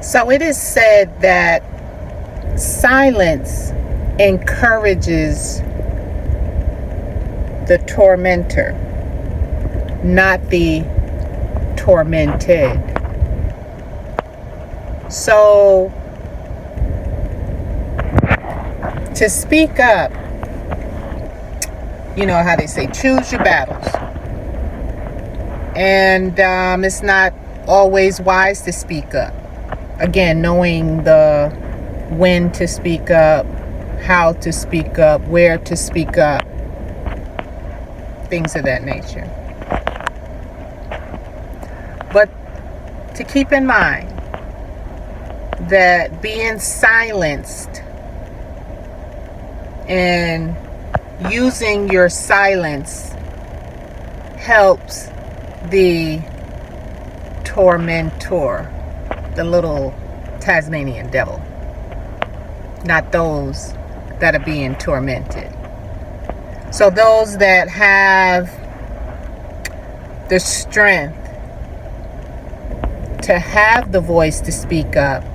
So it is said that silence encourages the tormentor, not the tormented. So to speak up, you know how they say, choose your battles. And it's not always wise to speak up. Again, knowing the when to speak up, how to speak up, where to speak up, things of that nature. But to keep in mind that being silenced and using your silence helps the tormentor, the little Tasmanian devil, not those that are being tormented. So those that have the strength to have the voice to speak up,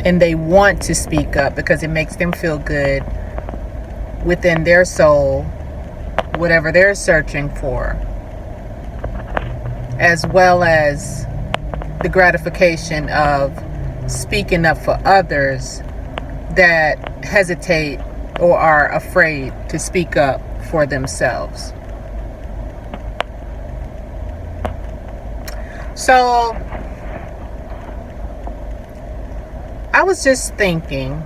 and they want to speak up because it makes them feel good within their soul, whatever they're searching for, as well as the gratification of speaking up for others that hesitate or are afraid to speak up for themselves. So I was just thinking,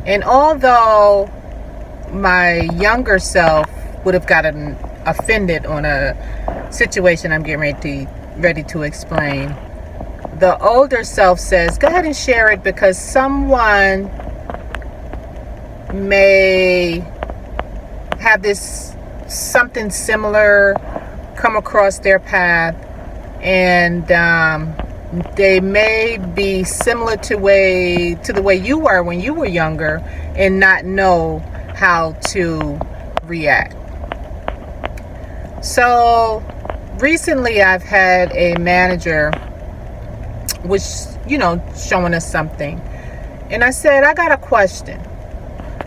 and although my younger self would have gotten offended on a situation I'm getting ready to explain, the older self says, go ahead and share it, because someone may have this something similar come across their path, and they may be similar to the way you were when you were younger and not know how to react. So recently I've had a manager which, showing us something. And I said, I got a question.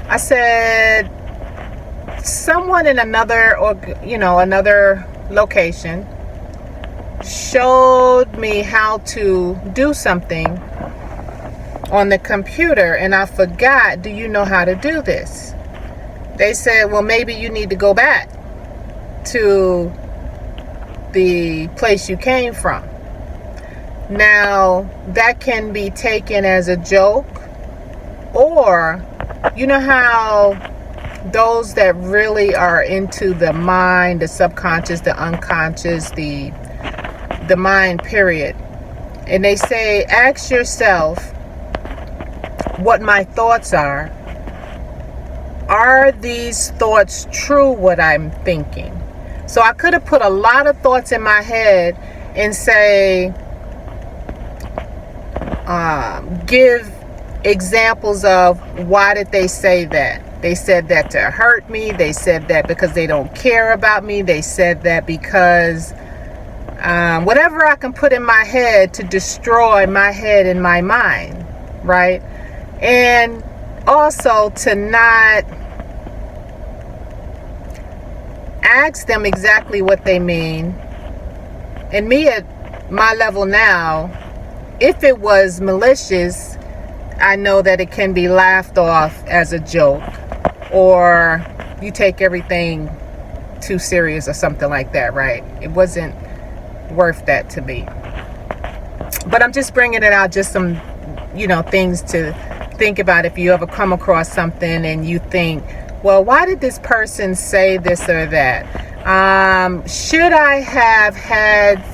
I said, someone in another location showed me how to do something on the computer, and I forgot, do you know how to do this? They said, well, maybe you need to go back to the place you came from. Now, that can be taken as a joke, or you know how those that really are into the mind, the subconscious, the unconscious, the mind period, and they say, ask yourself what my thoughts are. Are these thoughts true, what I'm thinking? So I could have put a lot of thoughts in my head and say, give examples of why did they say that. They said that to hurt me. They said that because they don't care about me. They said that because whatever I can put in my head to destroy my head and my mind, right? And also to not ask them exactly what they mean. And me at my level now, if it was malicious, I know that it can be laughed off as a joke, or you take everything too serious or something like that, right? It wasn't worth that to me. But I'm just bringing it out, just some, things to think about if you ever come across something and you think, well, why did this person say this or that? Should I have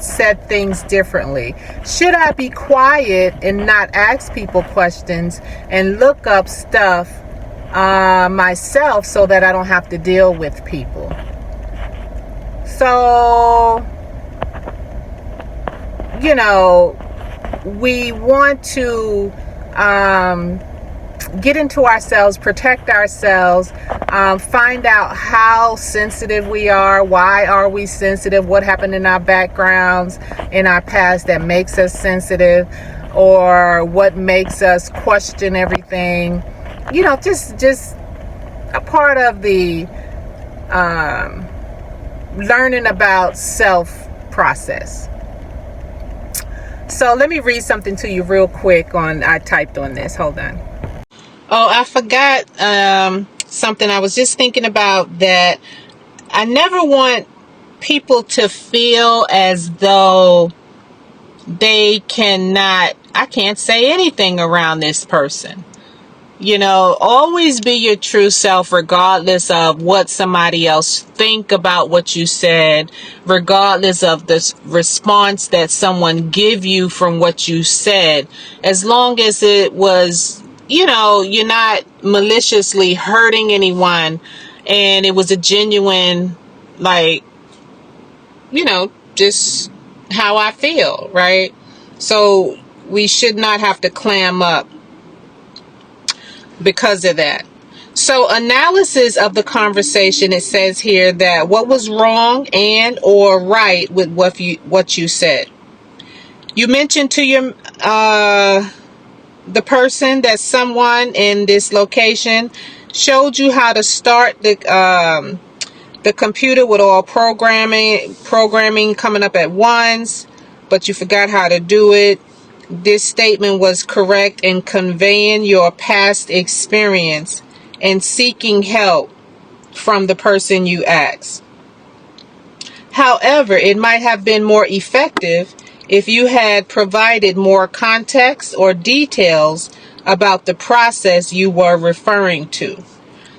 said things differently? Should I be quiet and not ask people questions and look up stuff myself so that I don't have to deal with people? So, we want to get into ourselves, protect ourselves, find out how sensitive we are, why are we sensitive, what happened in our backgrounds, in our past that makes us sensitive, or what makes us question everything. You know, just a part of the learning about self process. So let me read something to you real quick I typed on this. Hold on. Oh, I forgot something I was just thinking about, that I never want people to feel as though I can't say anything around this person. You know, always be your true self, regardless of what somebody else think about what you said, regardless of the response that someone give you from what you said. As long as it was, you know, you're not maliciously hurting anyone, and it was a genuine, like, you know, just how I feel, right? So we should not have to clam up because of that. So analysis of the conversation, it says here that what was wrong and or right with what you said. You mentioned to your the person that someone in this location showed you how to start the computer with all programming coming up at once, but you forgot how to do it. This statement was correct in conveying your past experience and seeking help from the person you asked. However, it might have been more effective if you had provided more context or details about the process you were referring to.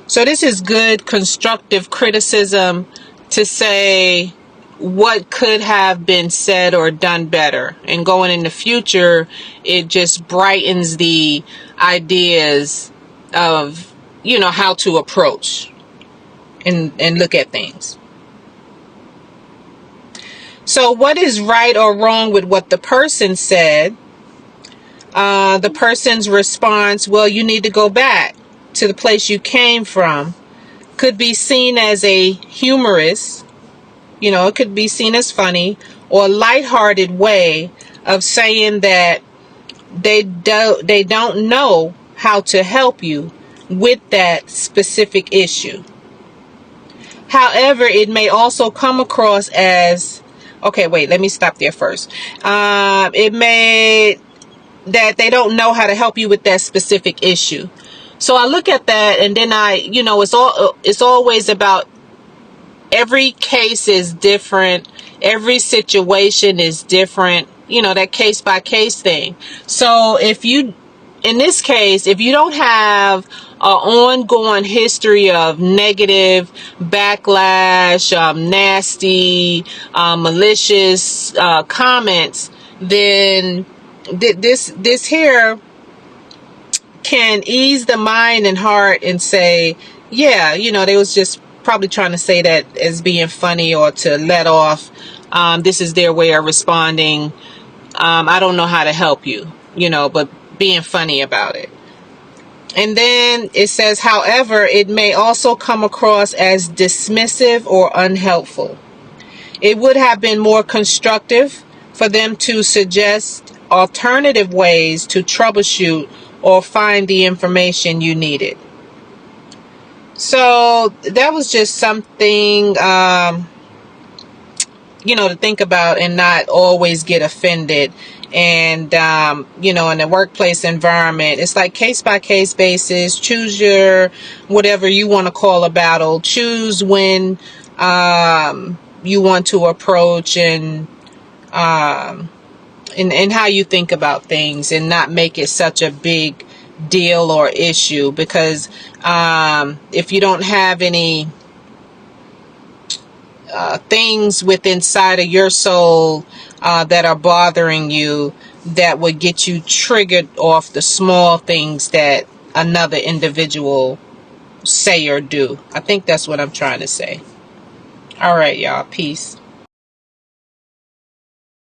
So this is good constructive criticism to say what could have been said or done better. And going in the future, it just brightens the ideas of, you know, how to approach and look at things. So what is right or wrong with what the person said? The person's response, well, you need to go back to the place you came from, could be seen as a humorous, you know, it could be seen as funny or lighthearted way of saying that they don't know how to help you with that specific issue. However, it may also come across as, okay, wait, let me stop there first. It may that they don't know how to help you with that specific issue. So I look at that, and then it's always about, every case is different. Every situation is different. You know, that case by case thing. So in this case, if you don't have an ongoing history of negative backlash, nasty, malicious comments, then this here can ease the mind and heart and say, yeah, you know, they was just probably trying to say that as being funny or to let off. This is their way of responding. I don't know how to help you, you know, but being funny about it. And then it says, however, it may also come across as dismissive or unhelpful. It would have been more constructive for them to suggest alternative ways to troubleshoot or find the information you needed. So that was just something, you know, to think about and not always get offended. And, you know, in the workplace environment, it's like case by case basis. Choose your, whatever you want to call a battle. Choose when you want to approach and how you think about things, and not make it such a big deal or issue. Because if you don't have any things within inside of your soul that are bothering you, that would get you triggered off the small things that another individual say or do. I think that's what I'm trying to say. All right, y'all. Peace.